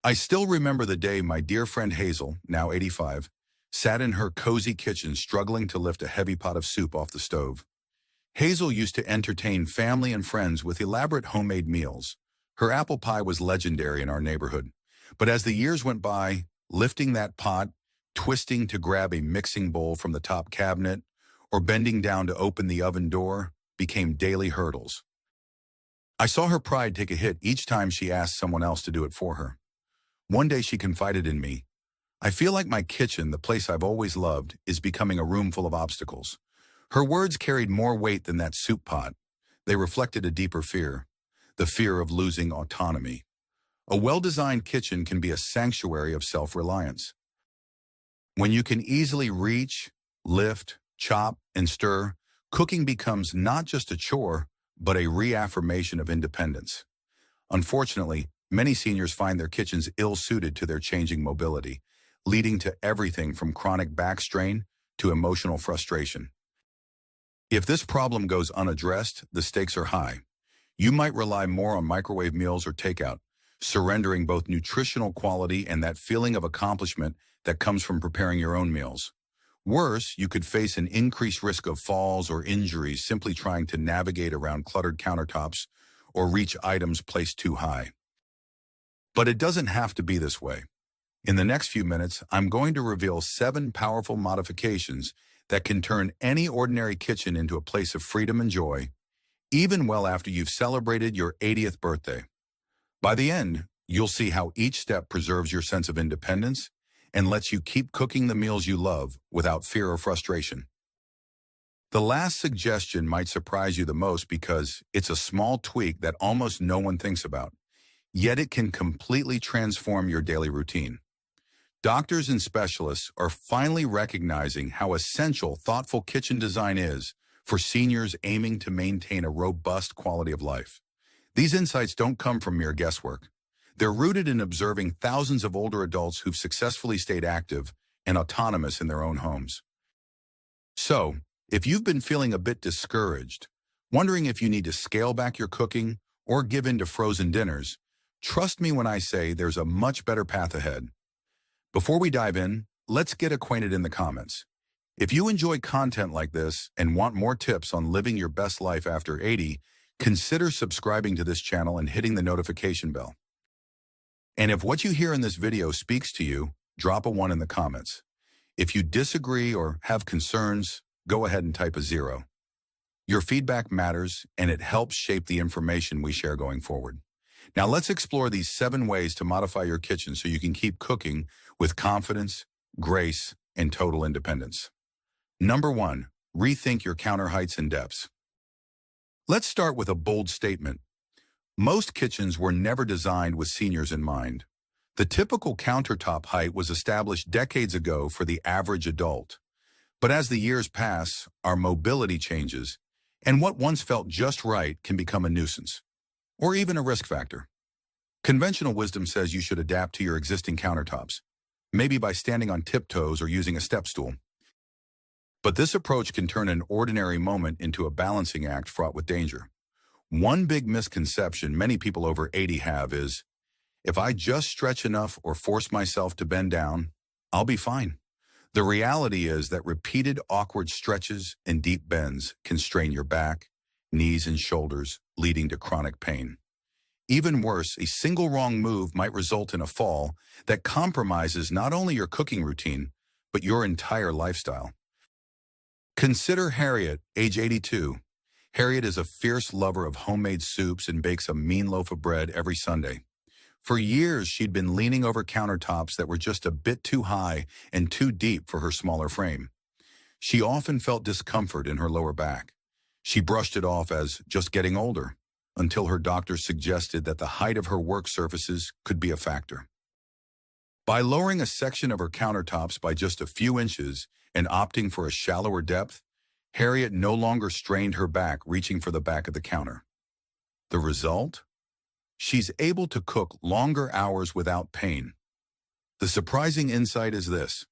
I still remember the day my dear friend Hazel, now 85, sat in her cozy kitchen struggling to lift a heavy pot of soup off the stove. Hazel used to entertain family and friends with elaborate homemade meals. Her apple pie was legendary in our neighborhood. But as the years went by, lifting that pot, twisting to grab a mixing bowl from the top cabinet, or bending down to open the oven door became daily hurdles. I saw her pride take a hit each time she asked someone else to do it for her. One day she confided in me, "I feel like my kitchen, the place I've always loved, is becoming a room full of obstacles." Her words carried more weight than that soup pot. They reflected a deeper fear, the fear of losing autonomy. A well-designed kitchen can be a sanctuary of self-reliance. When you can easily reach, lift, chop, and stir, cooking becomes not just a chore, but a reaffirmation of independence. Unfortunately, many seniors find their kitchens ill-suited to their changing mobility, leading to everything from chronic back strain to emotional frustration. If this problem goes unaddressed, the stakes are high. You might rely more on microwave meals or takeout, surrendering both nutritional quality and that feeling of accomplishment that comes from preparing your own meals. Worse, you could face an increased risk of falls or injuries simply trying to navigate around cluttered countertops or reach items placed too high. But it doesn't have to be this way. In the next few minutes, I'm going to reveal 7 powerful modifications that can turn any ordinary kitchen into a place of freedom and joy, even well after you've celebrated your 80th birthday. By the end, you'll see how each step preserves your sense of independence and lets you keep cooking the meals you love without fear or frustration. The last suggestion might surprise you the most because it's a small tweak that almost no one thinks about, yet it can completely transform your daily routine. Doctors and specialists are finally recognizing how essential thoughtful kitchen design is for seniors aiming to maintain a robust quality of life. These insights don't come from mere guesswork. They're rooted in observing thousands of older adults who've successfully stayed active and autonomous in their own homes. So, if you've been feeling a bit discouraged, wondering if you need to scale back your cooking or give in to frozen dinners, trust me when I say there's a much better path ahead. Before we dive in, let's get acquainted in the comments. If you enjoy content like this and want more tips on living your best life after 80, consider subscribing to this channel and hitting the notification bell. And if what you hear in this video speaks to you, drop a 1 in the comments. If you disagree or have concerns, go ahead and type a 0. Your feedback matters, and it helps shape the information we share going forward. Now let's explore these 7 ways to modify your kitchen so you can keep cooking with confidence, grace, and total independence. Number 1, rethink your counter heights and depths. Let's start with a bold statement. Most kitchens were never designed with seniors in mind. The typical countertop height was established decades ago for the average adult. But as the years pass, our mobility changes, and what once felt just right can become a nuisance, or even a risk factor. Conventional wisdom says you should adapt to your existing countertops, maybe by standing on tiptoes or using a step stool. But this approach can turn an ordinary moment into a balancing act fraught with danger. One big misconception many people over 80 have is, if I just stretch enough or force myself to bend down, I'll be fine. The reality is that repeated awkward stretches and deep bends can strain your back, knees, and shoulders, leading to chronic pain. Even worse, a single wrong move might result in a fall that compromises not only your cooking routine, but your entire lifestyle. Consider Harriet, age 82. Harriet is a fierce lover of homemade soups and bakes a mean loaf of bread every Sunday. For years, she'd been leaning over countertops that were just a bit too high and too deep for her smaller frame. She often felt discomfort in her lower back. She brushed it off as just getting older, until her doctor suggested that the height of her work surfaces could be a factor. By lowering a section of her countertops by just a few inches and opting for a shallower depth, Harriet no longer strained her back reaching for the back of the counter. The result? She's able to cook longer hours without pain. The surprising insight is this: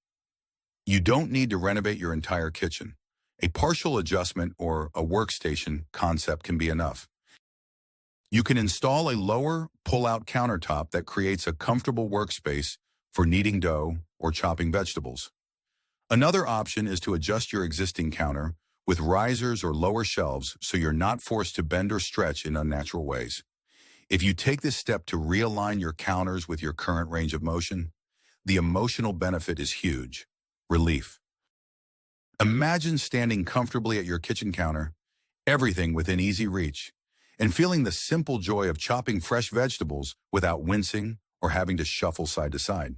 you don't need to renovate your entire kitchen. A partial adjustment or a workstation concept can be enough. You can install a lower pull-out countertop that creates a comfortable workspace for kneading dough or chopping vegetables. Another option is to adjust your existing counter with risers or lower shelves so you're not forced to bend or stretch in unnatural ways. If you take this step to realign your counters with your current range of motion, the emotional benefit is huge. Relief. Imagine standing comfortably at your kitchen counter, everything within easy reach, and feeling the simple joy of chopping fresh vegetables without wincing or having to shuffle side to side.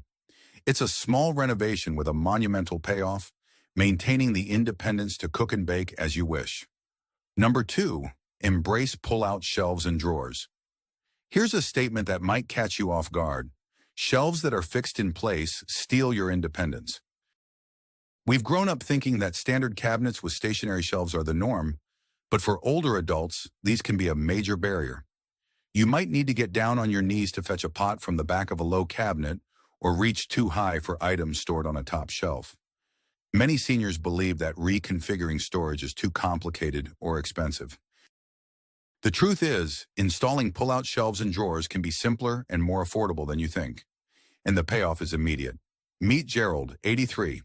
It's a small renovation with a monumental payoff, maintaining the independence to cook and bake as you wish. Number 2, embrace pull-out shelves and drawers. Here's a statement that might catch you off guard. Shelves that are fixed in place steal your independence. We've grown up thinking that standard cabinets with stationary shelves are the norm, but for older adults, these can be a major barrier. You might need to get down on your knees to fetch a pot from the back of a low cabinet or reach too high for items stored on a top shelf. Many seniors believe that reconfiguring storage is too complicated or expensive. The truth is, installing pull-out shelves and drawers can be simpler and more affordable than you think, and the payoff is immediate. Meet Gerald, 83.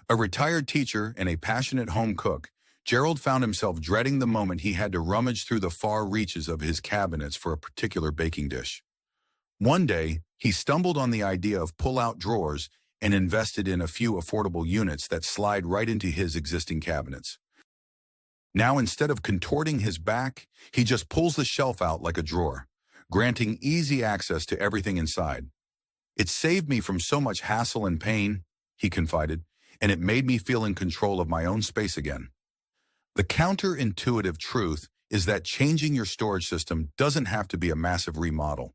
A retired teacher and a passionate home cook, Gerald found himself dreading the moment he had to rummage through the far reaches of his cabinets for a particular baking dish. One day, he stumbled on the idea of pull-out drawers and invested in a few affordable units that slide right into his existing cabinets. Now, instead of contorting his back, he just pulls the shelf out like a drawer, granting easy access to everything inside. "It saved me from so much hassle and pain," he confided, "and it made me feel in control of my own space again." The counterintuitive truth is that changing your storage system doesn't have to be a massive remodel.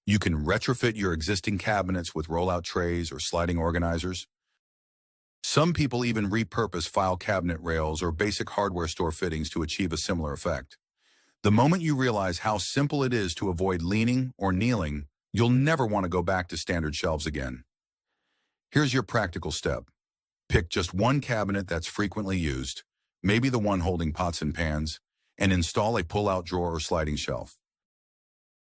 You can retrofit your existing cabinets with rollout trays or sliding organizers. Some people even repurpose file cabinet rails or basic hardware store fittings to achieve a similar effect. The moment you realize how simple it is to avoid leaning or kneeling, you'll never want to go back to standard shelves again. Here's your practical step. Pick just one cabinet that's frequently used, maybe the one holding pots and pans, and install a pull-out drawer or sliding shelf.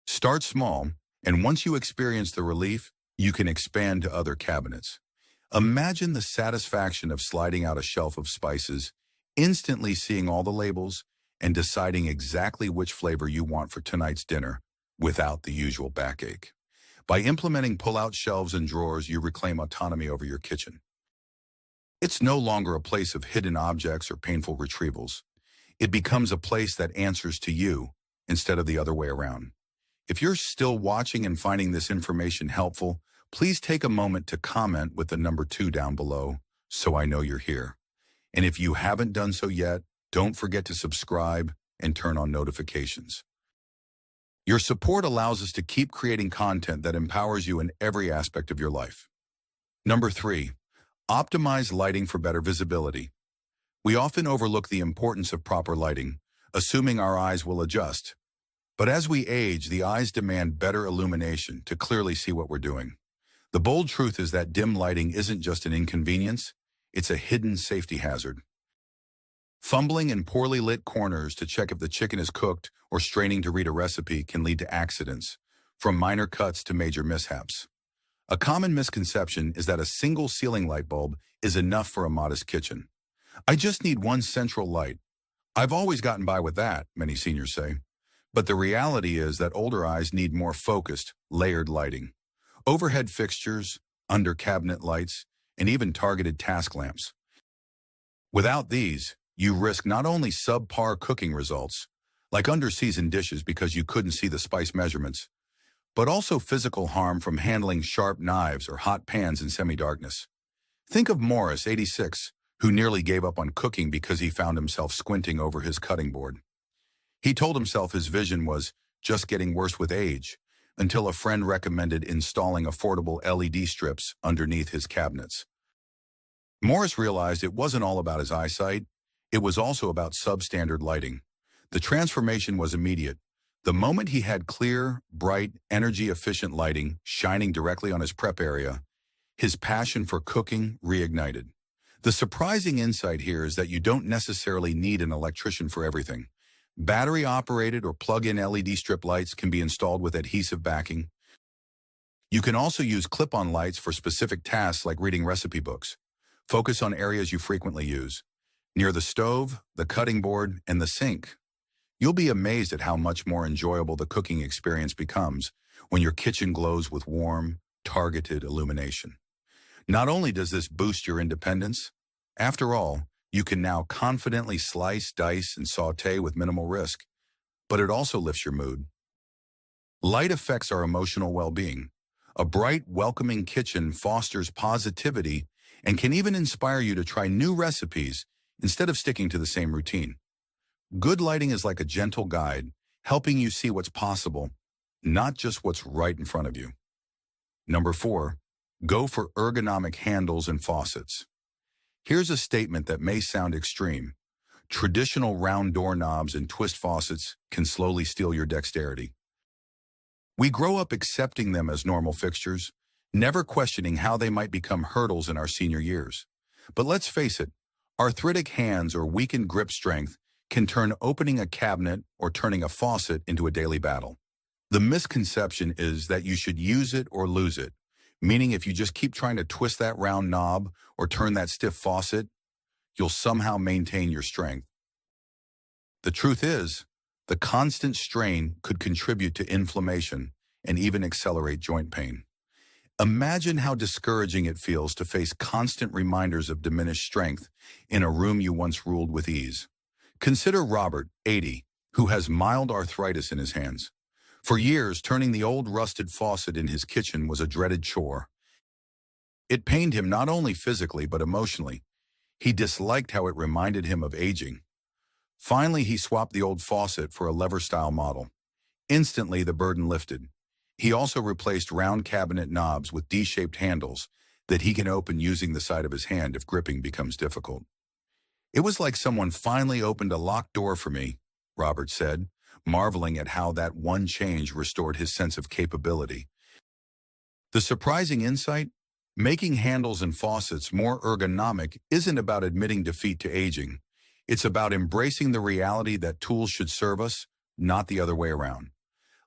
Start small, and once you experience the relief, you can expand to other cabinets. Imagine the satisfaction of sliding out a shelf of spices, instantly seeing all the labels, and deciding exactly which flavor you want for tonight's dinner without the usual backache. By implementing pull-out shelves and drawers, you reclaim autonomy over your kitchen. It's no longer a place of hidden objects or painful retrievals. It becomes a place that answers to you instead of the other way around. If you're still watching and finding this information helpful, please take a moment to comment with the number 2 down below so I know you're here. And if you haven't done so yet, don't forget to subscribe and turn on notifications. Your support allows us to keep creating content that empowers you in every aspect of your life. Number 3. Optimize lighting for better visibility. We often overlook the importance of proper lighting, assuming our eyes will adjust. But as we age, the eyes demand better illumination to clearly see what we're doing. The bold truth is that dim lighting isn't just an inconvenience, it's a hidden safety hazard. Fumbling in poorly lit corners to check if the chicken is cooked or straining to read a recipe can lead to accidents, from minor cuts to major mishaps. A common misconception is that a single ceiling light bulb is enough for a modest kitchen. "I just need one central light. I've always gotten by with that," many seniors say. But the reality is that older eyes need more focused, layered lighting. Overhead fixtures, under cabinet lights, and even targeted task lamps. Without these, you risk not only subpar cooking results, like under-seasoned dishes because you couldn't see the spice measurements, but also physical harm from handling sharp knives or hot pans in semi-darkness. Think of Morris, 86, who nearly gave up on cooking because he found himself squinting over his cutting board. He told himself his vision was just getting worse with age, until a friend recommended installing affordable LED strips underneath his cabinets. Morris realized it wasn't all about his eyesight, it was also about substandard lighting. The transformation was immediate. The moment he had clear, bright, energy-efficient lighting shining directly on his prep area, his passion for cooking reignited. The surprising insight here is that you don't necessarily need an electrician for everything. Battery-operated or plug-in LED strip lights can be installed with adhesive backing. You can also use clip-on lights for specific tasks like reading recipe books. Focus on areas you frequently use, near the stove, the cutting board, and the sink. You'll be amazed at how much more enjoyable the cooking experience becomes when your kitchen glows with warm, targeted illumination. Not only does this boost your independence, after all, you can now confidently slice, dice, and saute with minimal risk, but it also lifts your mood. Light affects our emotional well-being. A bright, welcoming kitchen fosters positivity and can even inspire you to try new recipes instead of sticking to the same routine. Good lighting is like a gentle guide, helping you see what's possible, not just what's right in front of you. Number 4, go for ergonomic handles and faucets. Here's a statement that may sound extreme. Traditional round doorknobs and twist faucets can slowly steal your dexterity. We grow up accepting them as normal fixtures, never questioning how they might become hurdles in our senior years. But let's face it, arthritic hands or weakened grip strength can turn opening a cabinet or turning a faucet into a daily battle. The misconception is that you should use it or lose it, meaning if you just keep trying to twist that round knob or turn that stiff faucet, you'll somehow maintain your strength. The truth is, the constant strain could contribute to inflammation and even accelerate joint pain. Imagine how discouraging it feels to face constant reminders of diminished strength in a room you once ruled with ease. Consider Robert, 80, who has mild arthritis in his hands. For years, turning the old rusted faucet in his kitchen was a dreaded chore. It pained him not only physically but emotionally. He disliked how it reminded him of aging. Finally, he swapped the old faucet for a lever-style model. Instantly, the burden lifted. He also replaced round cabinet knobs with D-shaped handles that he can open using the side of his hand if gripping becomes difficult. It was like someone finally opened a locked door for me, Robert said, marveling at how that one change restored his sense of capability. The surprising insight? Making handles and faucets more ergonomic isn't about admitting defeat to aging. It's about embracing the reality that tools should serve us, not the other way around.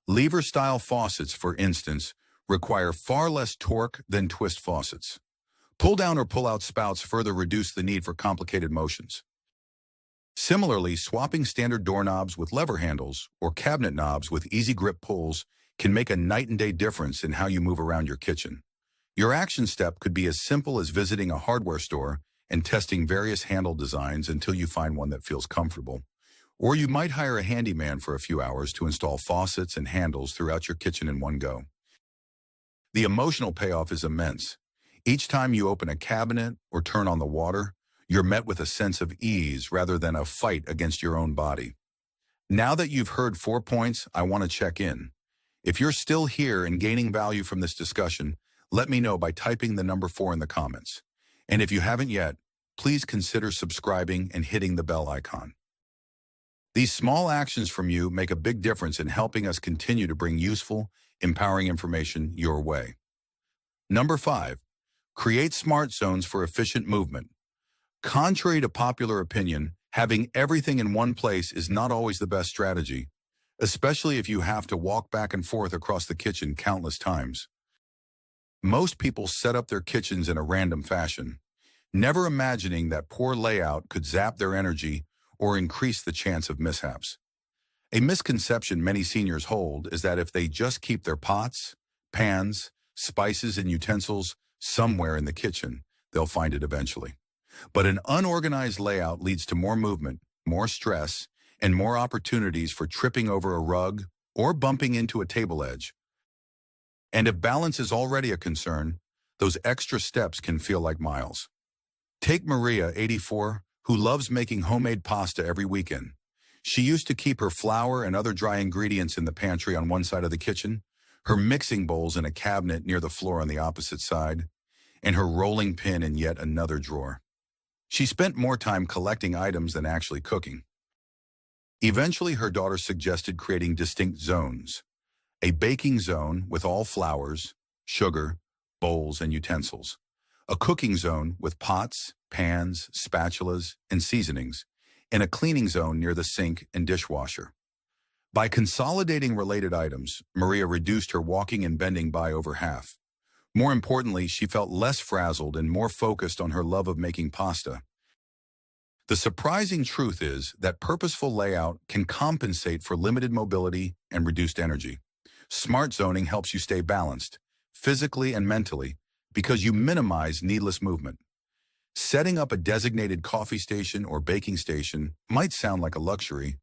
Lever-style faucets, for instance, require far less torque than twist faucets. Pull-down or pull-out spouts further reduce the need for complicated motions. Similarly, swapping standard doorknobs with lever handles or cabinet knobs with easy grip pulls can make a night-and-day difference in how you move around your kitchen. Your action step could be as simple as visiting a hardware store and testing various handle designs until you find one that feels comfortable. Or you might hire a handyman for a few hours to install faucets and handles throughout your kitchen in one go. The emotional payoff is immense. Each time you open a cabinet or turn on the water, you're met with a sense of ease rather than a fight against your own body. Now that you've heard 4 points, I want to check in. If you're still here and gaining value from this discussion, let me know by typing the number 4 in the comments. And if you haven't yet, please consider subscribing and hitting the bell icon. These small actions from you make a big difference in helping us continue to bring useful, empowering information your way. Number 5, create smart zones for efficient movement. Contrary to popular opinion, having everything in one place is not always the best strategy, especially if you have to walk back and forth across the kitchen countless times. Most people set up their kitchens in a random fashion, never imagining that poor layout could zap their energy or increase the chance of mishaps. A misconception many seniors hold is that if they just keep their pots, pans, spices, and utensils somewhere in the kitchen, they'll find it eventually. But an unorganized layout leads to more movement, more stress, and more opportunities for tripping over a rug or bumping into a table edge. And if balance is already a concern, those extra steps can feel like miles. Take Maria, 84, who loves making homemade pasta every weekend. She used to keep her flour and other dry ingredients in the pantry on one side of the kitchen, her mixing bowls in a cabinet near the floor on the opposite side, and her rolling pin in yet another drawer. She spent more time collecting items than actually cooking. Eventually, her daughter suggested creating distinct zones. A baking zone with all flours, sugar, bowls, and utensils. A cooking zone with pots, pans, spatulas, and seasonings. in a cleaning zone near the sink and dishwasher. By consolidating related items, Maria reduced her walking and bending by over half. More importantly, she felt less frazzled and more focused on her love of making pasta. The surprising truth is that purposeful layout can compensate for limited mobility and reduced energy. Smart zoning helps you stay balanced, physically and mentally, because you minimize needless movement. Setting up a designated coffee station or baking station might sound like a luxury,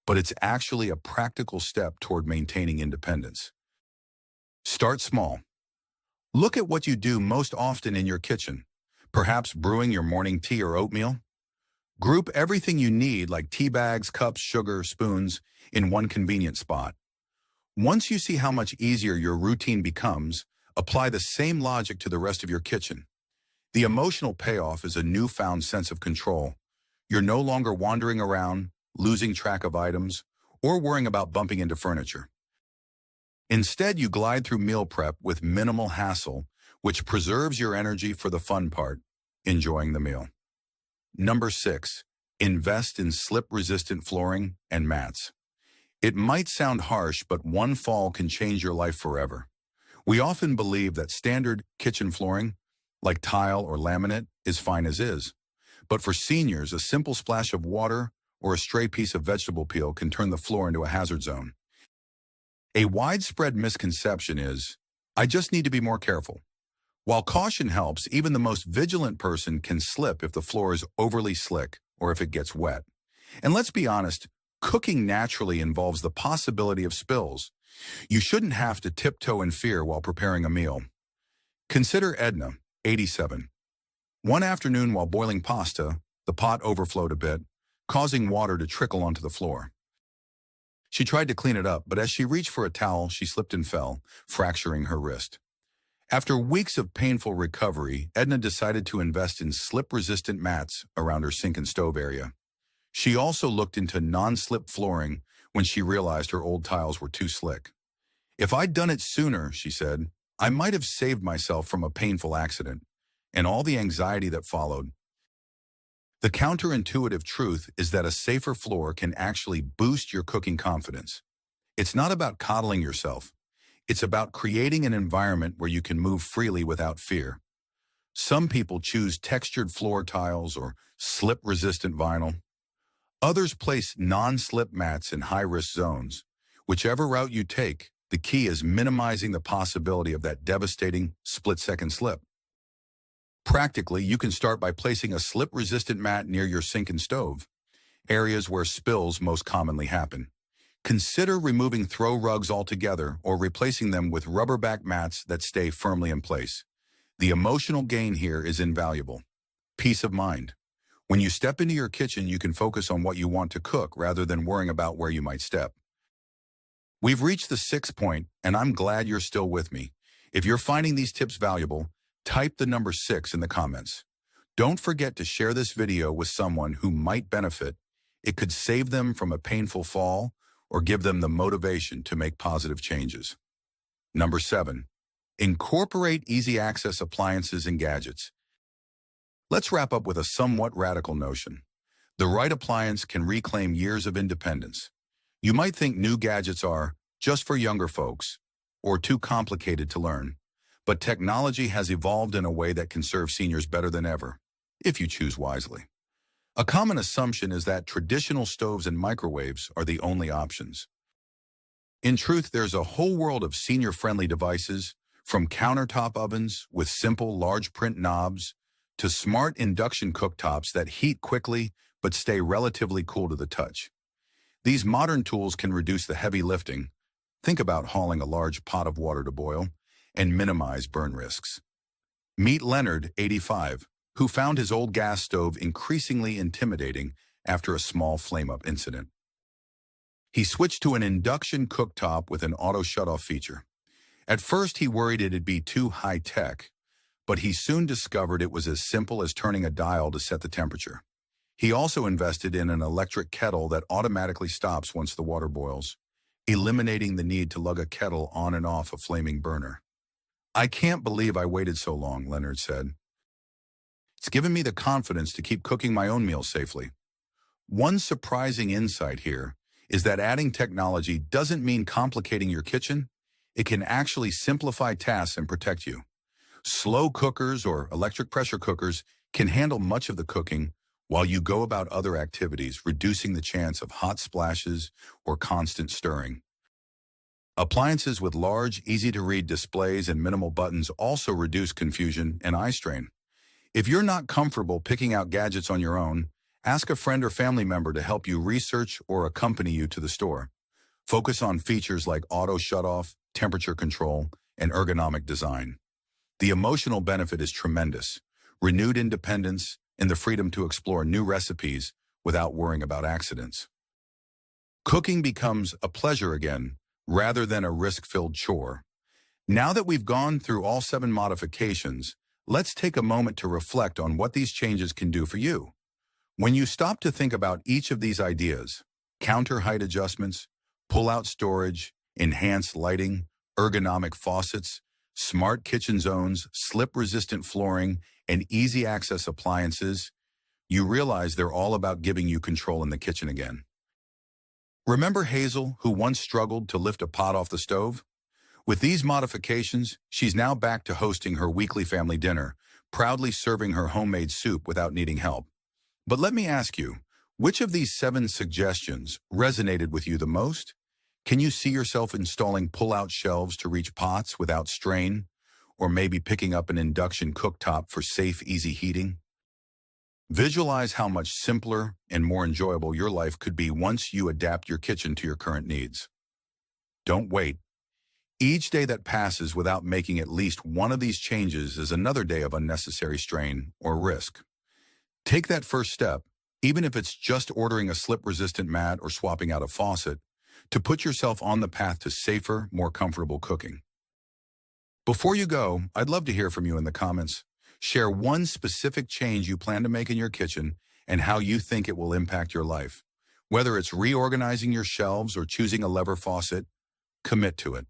but it's actually a practical step toward maintaining independence. Start small. Look at what you do most often in your kitchen, perhaps brewing your morning tea or oatmeal. Group everything you need, like tea bags, cups, sugar, spoons, in one convenient spot. Once you see how much easier your routine becomes, apply the same logic to the rest of your kitchen. The emotional payoff is a newfound sense of control. You're no longer wandering around, losing track of items, or worrying about bumping into furniture. Instead, you glide through meal prep with minimal hassle, which preserves your energy for the fun part, enjoying the meal. Number 6, invest in slip-resistant flooring and mats. It might sound harsh, but one fall can change your life forever. We often believe that standard kitchen flooring, like tile or laminate, is fine as is. But for seniors, a simple splash of water or a stray piece of vegetable peel can turn the floor into a hazard zone. A widespread misconception is, I just need to be more careful. While caution helps, even the most vigilant person can slip if the floor is overly slick or if it gets wet. And let's be honest, cooking naturally involves the possibility of spills. You shouldn't have to tiptoe in fear while preparing a meal. Consider Edna, 87. One afternoon while boiling pasta, the pot overflowed a bit, causing water to trickle onto the floor. She tried to clean it up, but as she reached for a towel, she slipped and fell, fracturing her wrist. After weeks of painful recovery, Edna decided to invest in slip-resistant mats around her sink and stove area. She also looked into non-slip flooring when she realized her old tiles were too slick. If I'd done it sooner, she said, I might have saved myself from a painful accident and all the anxiety that followed. The counterintuitive truth is that a safer floor can actually boost your cooking confidence. It's not about coddling yourself. It's about creating an environment where you can move freely without fear. Some people choose textured floor tiles or slip-resistant vinyl. Others place non-slip mats in high-risk zones. Whichever route you take, the key is minimizing the possibility of that devastating split-second slip. Practically, you can start by placing a slip-resistant mat near your sink and stove, areas where spills most commonly happen. Consider removing throw rugs altogether or replacing them with rubber-back mats that stay firmly in place. The emotional gain here is invaluable. Peace of mind. When you step into your kitchen, you can focus on what you want to cook rather than worrying about where you might step. We've reached the 6th point, and I'm glad you're still with me. If you're finding these tips valuable, type the number 6 in the comments. Don't forget to share this video with someone who might benefit. It could save them from a painful fall or give them the motivation to make positive changes. Number 7, incorporate easy access appliances and gadgets. Let's wrap up with a somewhat radical notion. The right appliance can reclaim years of independence. You might think new gadgets are just for younger folks or too complicated to learn, but technology has evolved in a way that can serve seniors better than ever, if you choose wisely. A common assumption is that traditional stoves and microwaves are the only options. In truth, there's a whole world of senior-friendly devices, from countertop ovens with simple large print knobs to smart induction cooktops that heat quickly but stay relatively cool to the touch. These modern tools can reduce the heavy lifting, think about hauling a large pot of water to boil, and minimize burn risks. Meet Leonard, 85, who found his old gas stove increasingly intimidating after a small flame-up incident. He switched to an induction cooktop with an auto shutoff feature. At first, he worried it'd be too high-tech, but he soon discovered it was as simple as turning a dial to set the temperature. He also invested in an electric kettle that automatically stops once the water boils, eliminating the need to lug a kettle on and off a flaming burner. I can't believe I waited so long, Leonard said. It's given me the confidence to keep cooking my own meals safely. One surprising insight here is that adding technology doesn't mean complicating your kitchen. It can actually simplify tasks and protect you. Slow cookers or electric pressure cookers can handle much of the cooking while you go about other activities, reducing the chance of hot splashes or constant stirring. Appliances with large, easy-to-read displays and minimal buttons also reduce confusion and eye strain. If you're not comfortable picking out gadgets on your own, ask a friend or family member to help you research or accompany you to the store. Focus on features like auto shutoff, temperature control, and ergonomic design. The emotional benefit is tremendous. Renewed independence and the freedom to explore new recipes without worrying about accidents. Cooking becomes a pleasure again, rather than a risk-filled chore. Now that we've gone through all 7 modifications, let's take a moment to reflect on what these changes can do for you. When you stop to think about each of these ideas, counter height adjustments, pull-out storage, enhanced lighting, ergonomic faucets, smart kitchen zones, slip-resistant flooring, and easy-access appliances, you realize they're all about giving you control in the kitchen again. Remember Hazel, who once struggled to lift a pot off the stove? With these modifications, she's now back to hosting her weekly family dinner, proudly serving her homemade soup without needing help. But let me ask you, which of these 7 suggestions resonated with you the most? Can you see yourself installing pull-out shelves to reach pots without strain? Or maybe picking up an induction cooktop for safe, easy heating? Visualize how much simpler and more enjoyable your life could be once you adapt your kitchen to your current needs. Don't wait. Each day that passes without making at least one of these changes is another day of unnecessary strain or risk. Take that first step, even if it's just ordering a slip-resistant mat or swapping out a faucet, to put yourself on the path to safer, more comfortable cooking. Before you go, I'd love to hear from you in the comments. Share one specific change you plan to make in your kitchen and how you think it will impact your life. Whether it's reorganizing your shelves or choosing a lever faucet, commit to it.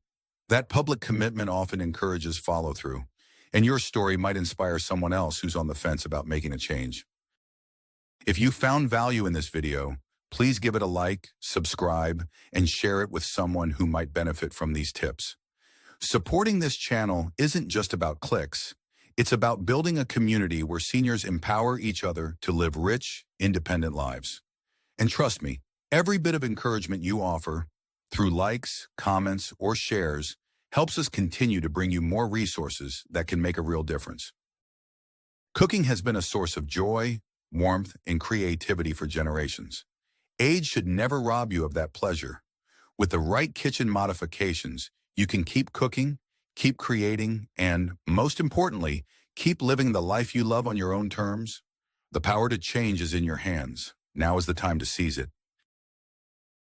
That public commitment often encourages follow-through, and your story might inspire someone else who's on the fence about making a change. If you found value in this video, please give it a like, subscribe, and share it with someone who might benefit from these tips. Supporting this channel isn't just about clicks. It's about building a community where seniors empower each other to live rich, independent lives. And trust me, every bit of encouragement you offer, through likes, comments, or shares, helps us continue to bring you more resources that can make a real difference. Cooking has been a source of joy, warmth, and creativity for generations. Age should never rob you of that pleasure. With the right kitchen modifications, you can keep cooking, keep creating, and, most importantly, keep living the life you love on your own terms. The power to change is in your hands. Now is the time to seize it.